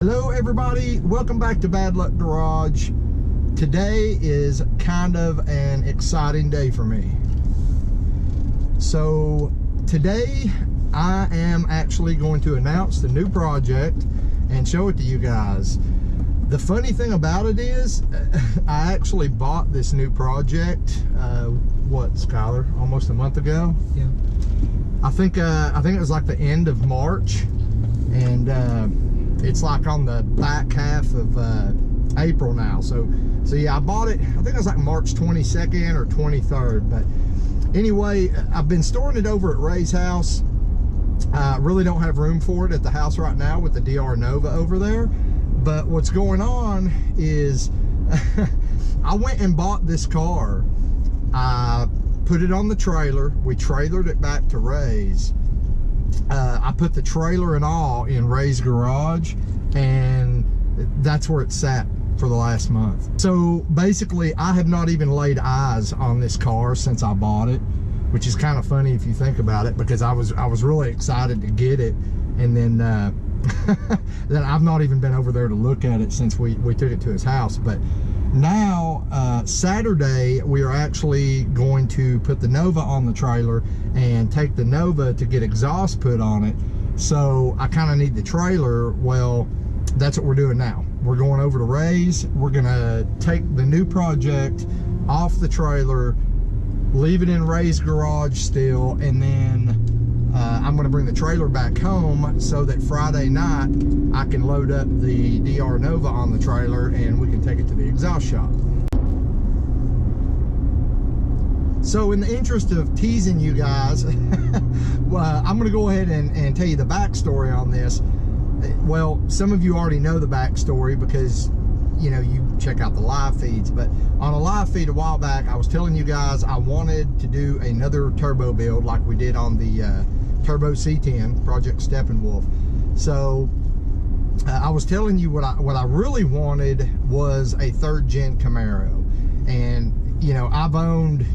Hello everybody, welcome back to Bad Luck Garage. Today is kind of an exciting day for me. So today I am actually going to announce the new project and show it to you guys. The funny thing about it is I actually bought this new project what, Skylar, almost a month ago? Yeah. I think it was like the end of March, and it's like on the back half of April now. So yeah, I bought it, I think it was like March 22nd or 23rd. But anyway, I've been storing it over at Ray's house. I really don't have room for it at the house right now with the DR Nova over there. But what's going on is I went and bought this car. I put it on the trailer. We trailered it back to Ray's. I put the trailer and all in Ray's garage, and that's where it sat for the last month. So basically I have not even laid eyes on this car since I bought it, which is kind of funny if you think about it, because I was really excited to get it, and then then I've not even been over there to look at it since we took it to his house. But now Saturday we are actually going to put the Nova on the trailer and take the Nova to get exhaust put on it. So I kind of need the trailer. Well, that's what we're doing now. We're going over to Ray's. We're gonna take the new project off the trailer, leave it in Ray's garage still, and then I'm gonna bring the trailer back home so that Friday night I can load up the DR Nova on the trailer and we can take it to the exhaust shop. So in the interest of teasing you guys, well, I'm gonna go ahead and tell you the backstory on this. Well, some of you already know the backstory because, you know, you check out the live feeds. But on a live feed a while back, I was telling you guys I wanted to do another turbo build like we did on the Turbo C10 Project Steppenwolf. So I was telling you what I really wanted was a third gen Camaro. And you know, I've owned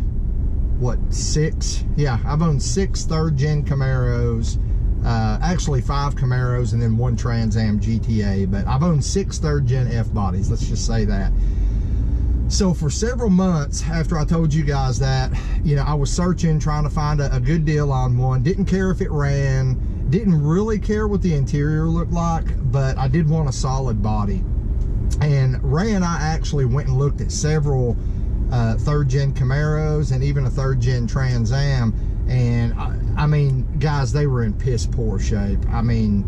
what, six? Yeah, I've owned 6 third gen Camaros, actually 5 Camaros and then 1 Trans Am GTA, but I've owned 6 third gen F bodies, let's just say that. So for several months after I told you guys that, you know, I was searching, trying to find a good deal on one. Didn't care if it ran, didn't really care what the interior looked like, but I did want a solid body. And Ray and I actually went and looked at several third gen Camaros and even a third gen Trans Am, and I mean, guys, they were in piss poor shape. I mean,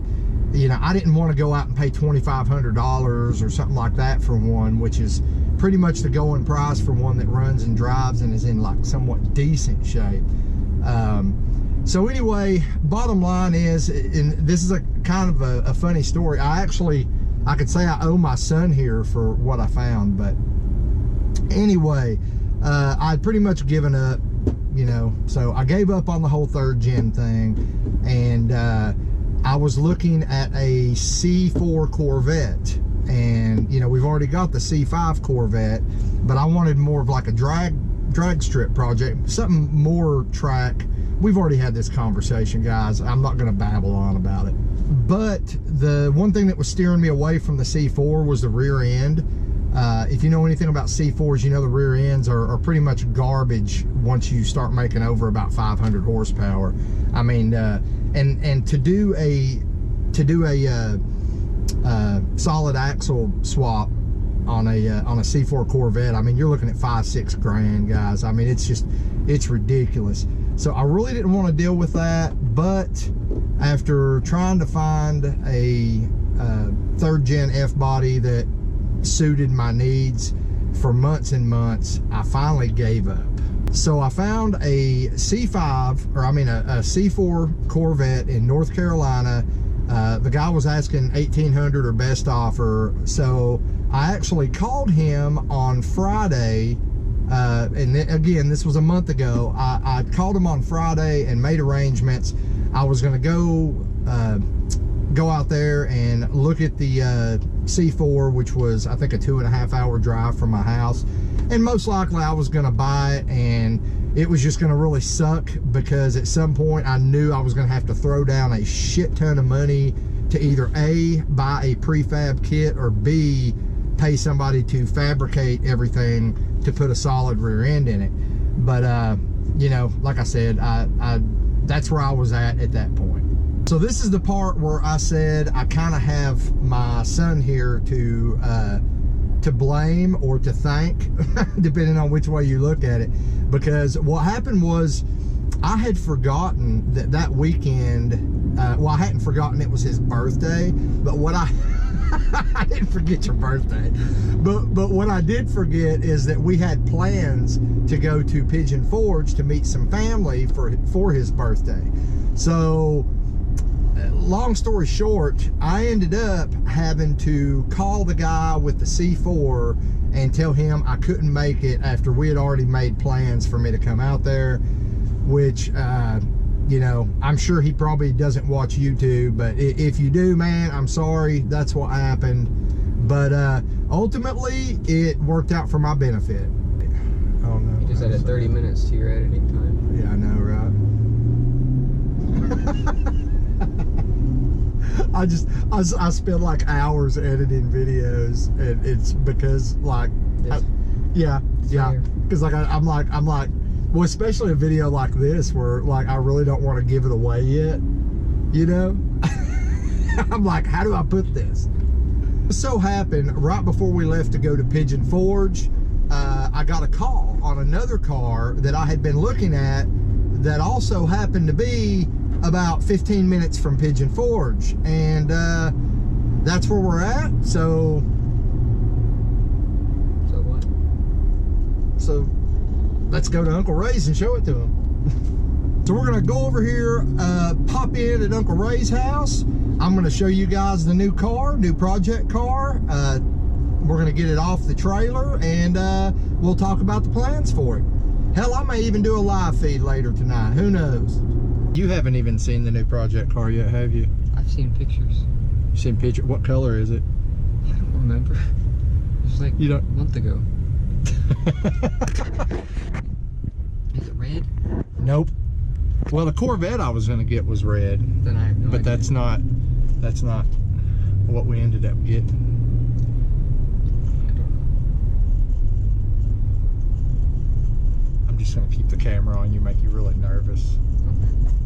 you know, I didn't want to go out and pay $2,500 or something like that for one, which is pretty much the going price for one that runs and drives and is in like somewhat decent shape. So anyway, bottom line is, and this is a kind of a funny story. I could say I owe my son here for what I found, but anyway, I'd pretty much given up, you know, so I gave up on the whole third gen thing, and I was looking at a C4 Corvette, and you know, we've already got the C5 Corvette, but I wanted more of like a drag strip project, something more track. We've already had this conversation, guys. I'm not going to babble on about it. But the one thing that was steering me away from the C4 was the rear end. If you know anything about C4s, you know the rear ends are pretty much garbage once you start making over about 500 horsepower. I mean, and to do a solid axle swap on a C4 Corvette, I mean, you're looking at $5-6 grand, guys. I mean, it's ridiculous. So I really didn't want to deal with that, but after trying to find a third gen F body that suited my needs for months and months, I finally gave up. So I found a C5, or I mean a C4 Corvette in North Carolina. The guy was asking $1,800 or best offer. So I actually called him on Friday, and again, this was a month ago. I called him on Friday and made arrangements. I was going to go out there and look at the C4, which was, I think, a 2.5 hour drive from my house, and most likely I was going to buy it, and it was just going to really suck because at some point I knew I was going to have to throw down a shit ton of money to to either A, buy a prefab kit, or B, pay somebody to fabricate everything to put a solid rear end in it. But you know, like I said, that's where I was at that point. So this is the part where I said I kind of have my son here to blame or to thank, depending on which way you look at it. Because what happened was, I had forgotten that weekend, well, I hadn't forgotten it was his birthday, but what I didn't forget your birthday, but what I did forget is that we had plans to go to Pigeon Forge to meet some family for his birthday. So long story short, I ended up having to call the guy with the C4 and tell him I couldn't make it after we had already made plans for me to come out there, which you know, I'm sure he probably doesn't watch YouTube, but if you do, man, I'm sorry, that's what happened. But ultimately it worked out for my benefit. Oh no, you just added 30 minutes to your editing time. Yeah, I know, right? I spend like hours editing videos, and it's because like yeah, because like I'm like well, especially a video like this where like I really don't want to give it away yet, you know. I'm like, how do I put this? It so happened right before we left to go to Pigeon Forge, I got a call on another car that I had been looking at that also happened to be about 15 minutes from Pigeon Forge, and that's where we're at. So what? So let's go to Uncle Ray's and show it to him. So we're gonna go over here, pop in at Uncle Ray's house. I'm gonna show you guys the new car, new project car. We're gonna get it off the trailer, and we'll talk about the plans for it. Hell, I may even do a live feed later tonight, who knows? You haven't even seen the new project car yet, have you? I've seen pictures. You seen pictures? What color is it? I don't remember. It was like a month ago. Is it red? Nope. Well, the Corvette I was gonna get was red. Then I have no idea. That's not what we ended up getting. I'm just gonna keep the camera on you, make you really nervous.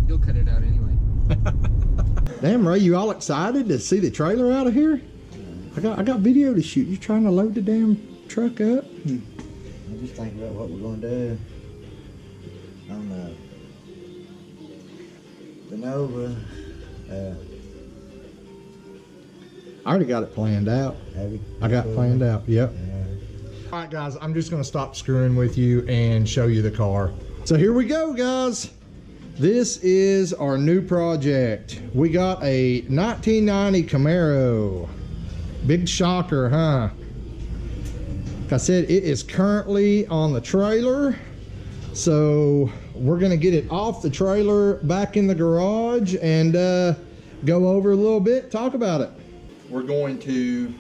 You'll cut it out anyway. Damn, Ray, you all excited to see the trailer out of here? I got video to shoot. You trying to load the damn truck up? I just think about what we're gonna do on the Nova. I already got it planned out. Have you? I got it planned out. Yep. Yeah. All right, guys, I'm just gonna stop screwing with you and show you the car. So here we go, guys. This is our new project. We got a 1990 Camaro. Big shocker, huh? Like I said, it is currently on the trailer. So we're gonna get it off the trailer, back in the garage, and go over a little bit, talk about it. We're going to,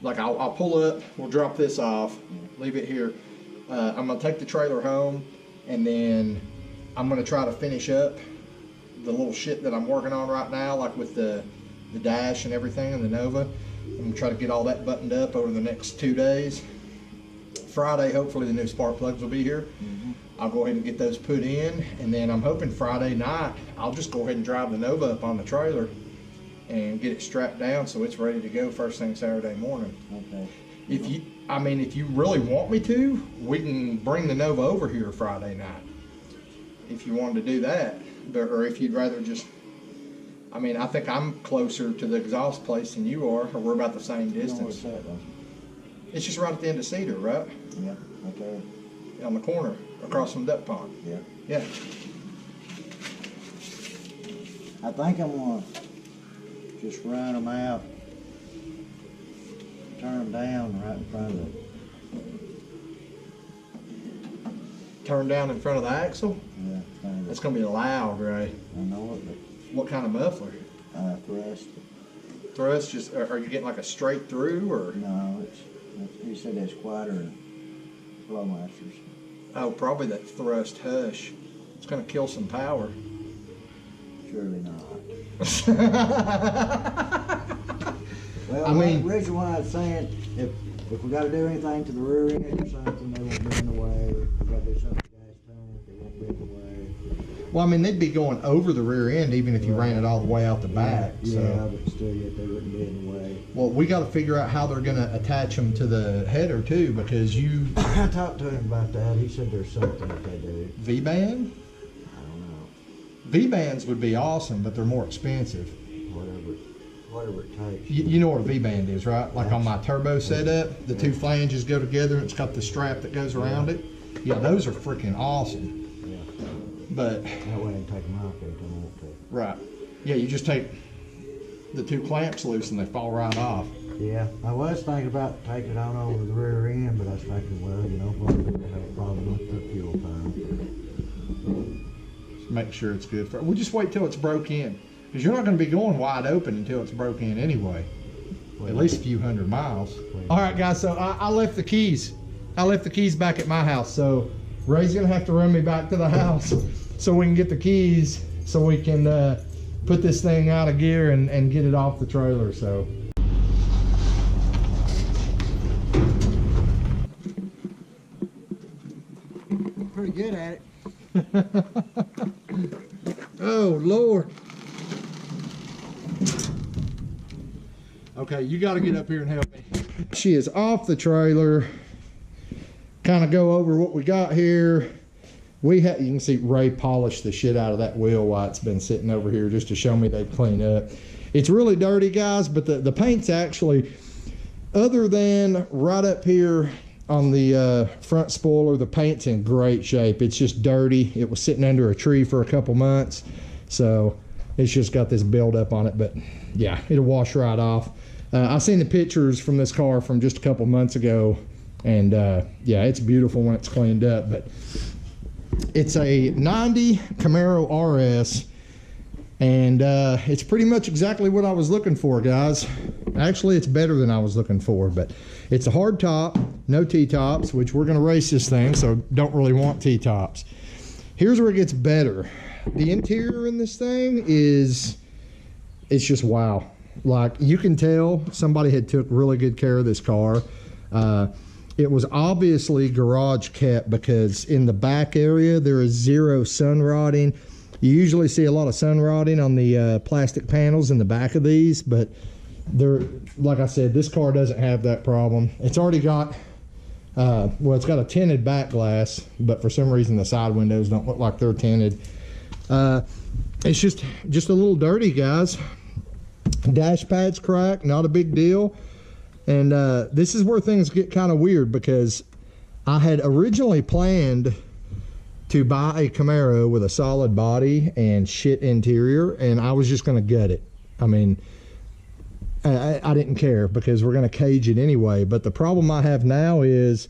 like, I'll pull up, we'll drop this off, leave it here. I'm gonna take the trailer home, and then I'm gonna try to finish up the little shit that I'm working on right now, like with the dash and everything and the Nova. I'm gonna try to get all that buttoned up over the next 2 days. Friday, hopefully the new spark plugs will be here. I'll go ahead and get those put in, and then I'm hoping Friday night I'll just go ahead and drive the Nova up on the trailer and get it strapped down so it's ready to go first thing Saturday morning. Okay. If you really want me to, we can bring the Nova over here Friday night if you wanted to do that, or if you'd rather just, I mean, I think I'm closer to the exhaust place than you are, or we're about the same distance. It's just right at the end of Cedar, right? Yeah, okay. On the corner, across from Duck Pond. Yeah. Yeah. I think I'm gonna just run them out, turn them down right in front of it. Turn down in front of the axle? Yeah, That's gonna be loud, Ray. I know it, but What kind of muffler? thrust. Thrust, just, are you getting like a straight through, or? No, he said that's quieter than surely not. Well, I mean, the reason why I was saying, if we got to do anything to the rear end or something, they won't be in the way. If we got to do something to the gas tank, they won't be in the way. well, I mean, they'd be going over the rear end even if you ran it all the way out the back. Yeah, So. but still yet they wouldn't be in the way. Well, we got to figure out how they're going to attach them to the header too, because you I talked to him about that. He said there's something that they do. V-band. I don't know. V-bands would be awesome, but they're more expensive. Whatever it takes. You know what a V-band is, right? Like on my turbo setup, the two flanges go together and it's got the strap that goes around it. Yeah, those are freaking awesome. Yeah. But That way I can take them out there if I want to. right, yeah, you just take the two clamps loose and they fall right off. Yeah, I was thinking about taking it on over the rear end, but I was thinking, well, you know, what if we have a problem with the fuel pump? Just make sure it's good for. We'll just wait till it's broke in, because you're not going to be going wide open until it's broke in anyway. At least a few hundred miles. All right, guys. So I left the keys. I left the keys back at my house. So Ray's gonna have to run me back to the house so we can get the keys, so we can put this thing out of gear and get it off the trailer. So. Pretty good at it. Oh Lord. Okay, you got to get up here and help me. She is off the trailer. Kind of go over what we got here. You can see Ray polished the shit out of that wheel while it's been sitting over here just to show me they clean up. It's really dirty, guys, but the paint's actually, other than right up here on the front spoiler, the paint's in great shape. It's just dirty. It was sitting under a tree for a couple months, so it's just got this buildup on it, but yeah, it'll wash right off. I've seen the pictures from this car from just a couple months ago, and yeah, it's beautiful when it's cleaned up. But it's a 90 Camaro RS, and it's pretty much exactly what I was looking for, guys. Actually, it's better than I was looking for, but it's a hard top, no T-tops, which we're going to race this thing, so don't really want T-tops. Here's where it gets better. The interior in this thing it's just wow. Like, you can tell somebody had took really good care of this car. It was obviously garage kept, because in the back area there is zero sun rotting. You usually see a lot of sun rotting on the plastic panels in the back of these, but like I said, this car doesn't have that problem. It's already got well, it's got a tinted back glass, but for some reason the side windows don't look like they're tinted. It's just a little dirty, guys. Dash pad's cracked, not a big deal. And this is where things get kind of weird, because I had originally planned to buy a Camaro with a solid body and shit interior, and I was just going to gut it. I mean, I didn't care, because we're going to cage it anyway. But the problem I have now is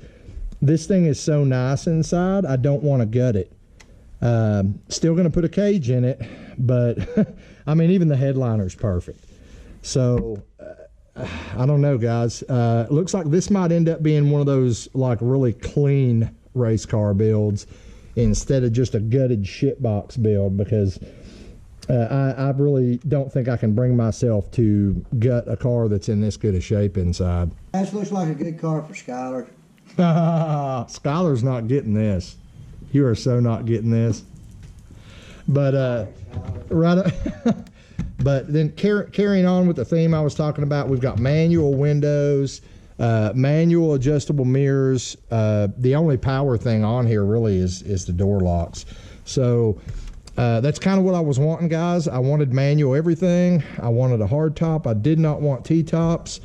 this thing is so nice inside, I don't want to gut it. Still going to put a cage in it, but I mean, even the headliner's perfect. So I don't know, guys. Looks like this might end up being one of those like really clean race car builds instead of just a gutted shitbox build, because I really don't think I can bring myself to gut a car that's in this good a shape inside. This looks like a good car for Skylar. Skylar's not getting this. You are so not getting this. But right. But then carrying on with the theme I was talking about, we've got manual windows, manual adjustable mirrors. The only power thing on here really is the door locks. So that's kind of what I was wanting, guys. I wanted manual everything. I wanted a hard top. I did not want T-tops.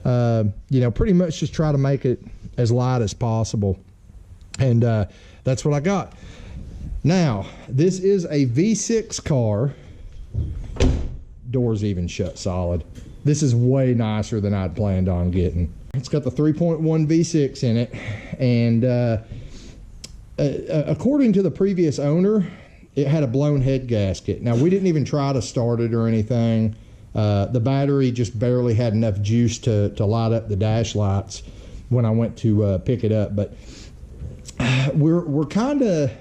You know, pretty much just try to make it as light as possible. And that's what I got. Now, this is a V6 car. Doors even shut solid. This is way nicer than I'd planned on getting. It's got the 3.1 V6 in it, and according to the previous owner, it had a blown head gasket. Now, we didn't even try to start it or anything. The battery just barely had enough juice to light up the dash lights when I went to pick it up. But we're kind of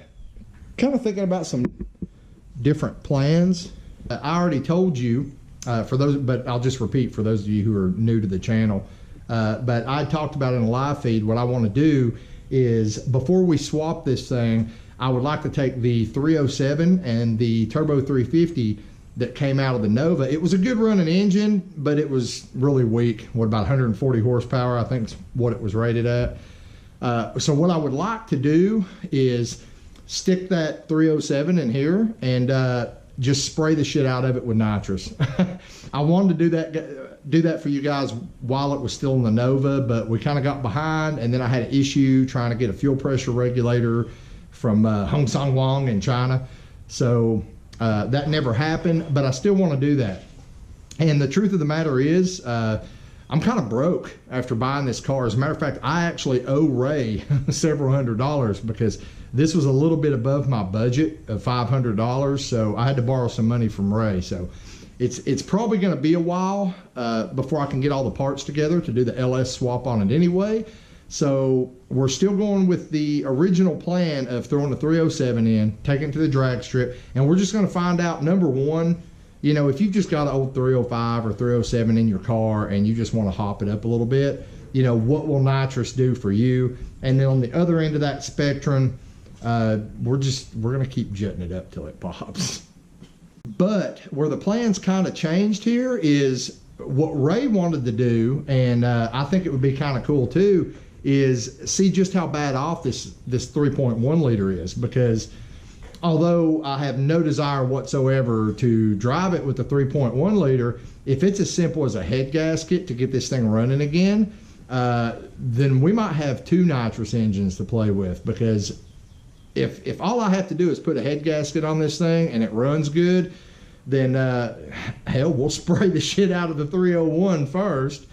thinking about some different plans. I already told you, for those, but I'll just repeat for those of you who are new to the channel. But I talked about in a live feed, what I want to do is before we swap this thing, I would like to take the 307 and the Turbo 350 that came out of the Nova. It was a good running engine, but it was really weak. What, about 140 horsepower, I think is what it was rated at. So what I would like to do is stick that 307 in here and just spray the shit out of it with nitrous. I wanted to do that for you guys while it was still in the Nova, but we kind of got behind, and then I had an issue trying to get a fuel pressure regulator from Hong Song Wong in China. So that never happened, but I still want to do that. And the truth of the matter is, I'm kind of broke after buying this car. As a matter of fact, I actually owe Ray several $100s because this was a little bit above my budget of $500, so I had to borrow some money from Ray. So it's probably going to be a while before I can get all the parts together to do the LS swap on it anyway. So we're still going with the original plan of throwing the 307 in, taking it to the drag strip, and we're just going to find out, number one, you know, if you've just got an old 305 or 307 in your car and you just want to hop it up a little bit, you know, what will nitrous do for you? And then on the other end of that spectrum, we're going to keep jetting it up till it pops. But where the plans kind of changed here is what Ray wanted to do, and I think it would be kind of cool too, is see just how bad off this 3.1 liter is, because although I have no desire whatsoever to drive it with the 3.1 liter, if it's as simple as a head gasket to get this thing running again, then we might have two nitrous engines to play with, because if all I have to do is put a head gasket on this thing and it runs good, then hell, we'll spray the shit out of the 301 first,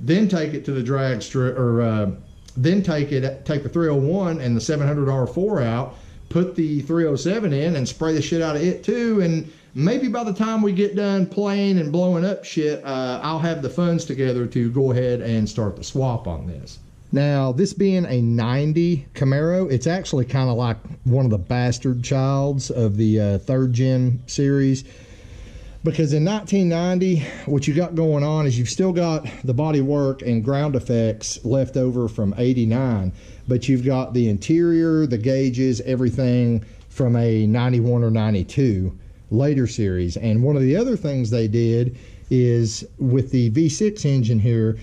then take it to the drag strip, or then take the 301 and the 700 R4 out, put the 307 in and spray the shit out of it too, and maybe by the time we get done playing and blowing up shit, I'll have the funds together to go ahead and start the swap on this. Now, this being a 90 Camaro, it's actually kind of like one of the bastard childs of the third gen series, because in 1990, what you got going on is you've still got the body work and ground effects left over from 89, but you've got the interior, the gauges, everything from a 91 or 92 later series. And one of the other things they did is with the V6 engine here,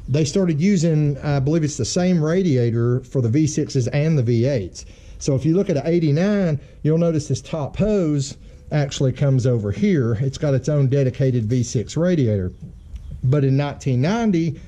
they started using, I believe it's the same radiator for the V6s and the V8s. So if you look at an 89, you'll notice this top hose actually comes over here. It's got its own dedicated V6 radiator. But in 1990,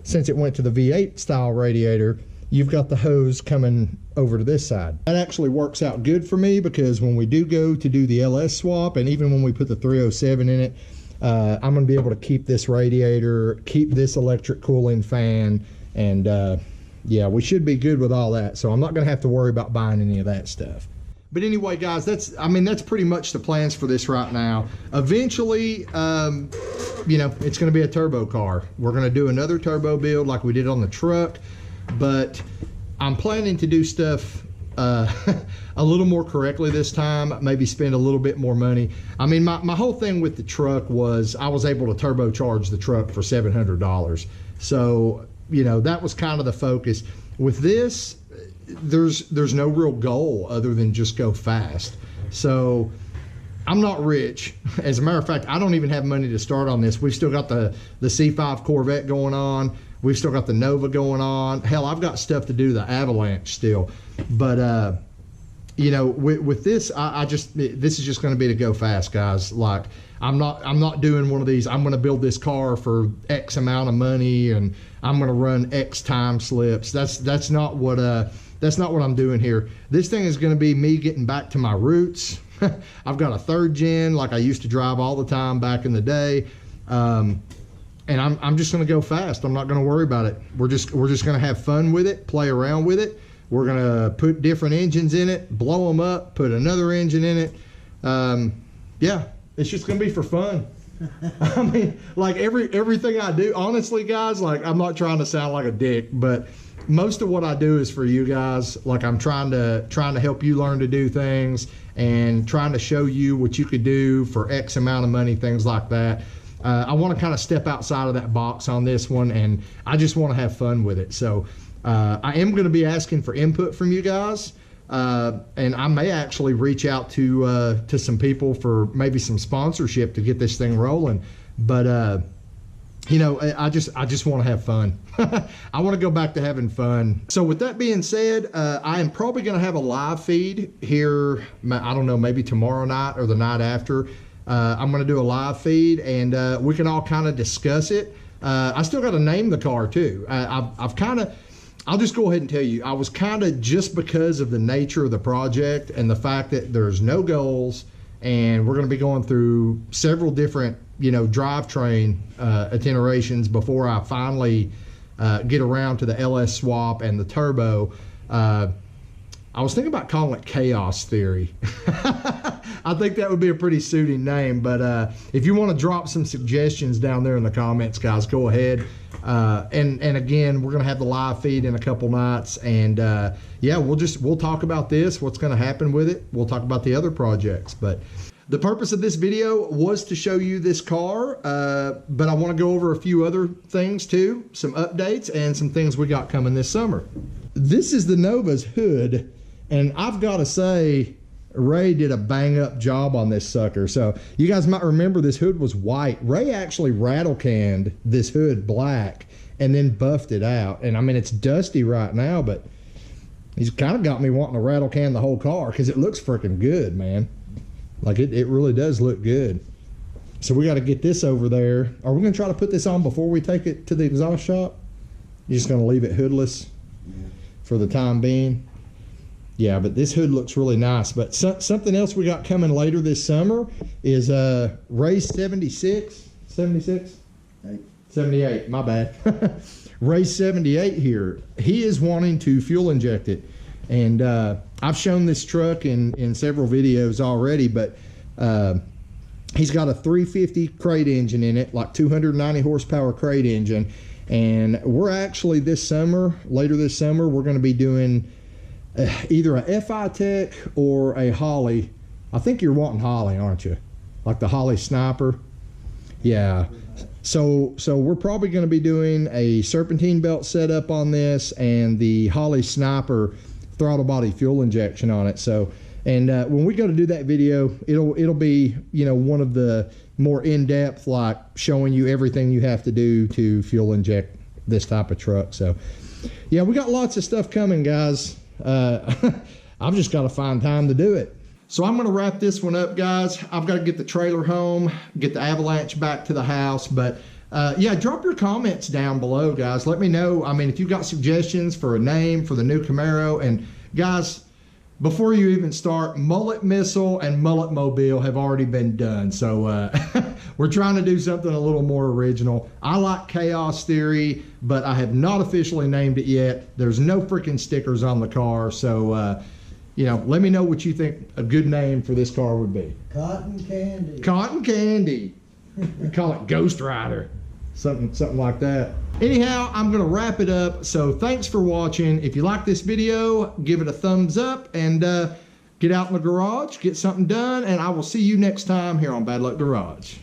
since it went to the V8 style radiator, you've got the hose coming over to this side. That actually works out good for me, because when we do go to do the LS swap, and even when we put the 307 in it, I'm going to be able to keep this radiator, keep this electric cooling fan, and yeah, we should be good with all that. So I'm not going to have to worry about buying any of that stuff. But anyway, guys, that's pretty much the plans for this right now. Eventually, you know, it's going to be a turbo car. We're going to do another turbo build like we did on the truck, but I'm planning to do stuff a little more correctly this time, maybe spend a little bit more money. I mean, my whole thing with the truck was I was able to turbocharge the truck for $700. So, you know, that was kind of the focus. With this, there's no real goal other than just go fast. So I'm not rich. As a matter of fact, I don't even have money to start on this. We've still got the C5 Corvette going on. We've still got the Nova going on. Hell, I've got stuff to do, the Avalanche still. But you know, with this, this is just going to be to go fast, guys. Like, I'm not doing one of these, I'm going to build this car for X amount of money and I'm going to run X time slips. That's not what I'm doing here. This thing is going to be me getting back to my roots. I've got a third gen like I used to drive all the time back in the day. And I'm just going to go fast. I'm not going to worry about it. We're just going to have fun with it, play around with it. We're going to put different engines in it, blow them up, put another engine in it. Yeah, it's just going to be for fun. I mean, like everything I do, honestly, guys, like, I'm not trying to sound like a dick, but most of what I do is for you guys. Like, I'm trying to help you learn to do things and trying to show you what you could do for X amount of money, things like that. I want to kind of step outside of that box on this one, and I just want to have fun with it. So I am going to be asking for input from you guys, and I may actually reach out to some people for maybe some sponsorship to get this thing rolling. But you know, I just want to have fun. I want to go back to having fun. So with that being said, I am probably going to have a live feed here. I don't know, maybe tomorrow night or the night after. I'm going to do a live feed, and we can all kind of discuss it. I still got to name the car too. I'll just go ahead and tell you, I was kind of, just because of the nature of the project and the fact that there's no goals, and we're going to be going through several different, you know, drivetrain itinerations before I finally get around to the LS swap and the turbo. I was thinking about calling it Chaos Theory. I think that would be a pretty suiting name, but if you want to drop some suggestions down there in the comments, guys, go ahead. And again, we're going to have the live feed in a couple nights, and yeah, we'll talk about this, what's going to happen with it. We'll talk about the other projects, but the purpose of this video was to show you this car, but I want to go over a few other things too, some updates and some things we got coming this summer. This is the Nova's hood, and I've got to say, Ray did a bang up job on this sucker. So you guys might remember this hood was white. Ray actually rattle canned this hood black and then buffed it out. And I mean, it's dusty right now, but he's kind of got me wanting to rattle can the whole car because it looks freaking good, man. Like it really does look good. So we got to get this over there. Are we going to try to put this on before we take it to the exhaust shop? You're just going to leave it hoodless for the time being? Yeah, but this hood looks really nice. But something else we got coming later this summer is Ray's 76? 78, my bad. Ray's 78 here. He is wanting to fuel inject it. And I've shown this truck in several videos already, but he's got a 350 crate engine in it, like 290 horsepower crate engine. And we're actually later this summer, we're going to be doing either a FI Tech or a Holly. I think you're wanting Holly, aren't you? Like the Holly Sniper. Yeah. So we're probably going to be doing a serpentine belt setup on this and the Holly Sniper throttle body fuel injection on it. So, and when we go to do that video, it'll be, you know, one of the more in-depth, like showing you everything you have to do to fuel inject this type of truck. So yeah, we got lots of stuff coming, guys. I've just got to find time to do it. So I'm going to wrap this one up, guys. I've got to get the trailer home, get the Avalanche back to the house. But yeah, drop your comments down below, guys. Let me know. I mean, if you've got suggestions for a name for the new Camaro. And guys, before you even start, Mullet Missile and Mullet Mobile have already been done. So we're trying to do something a little more original. I like Chaos Theory, but I have not officially named it yet. There's no freaking stickers on the car. So, you know, let me know what you think a good name for this car would be. Cotton Candy. Cotton Candy. We call it Ghost Rider. Something like that. Anyhow, I'm going to wrap it up. So thanks for watching. If you like this video, give it a thumbs up and get out in the garage, get something done, and I will see you next time here on Bad Luck Garage.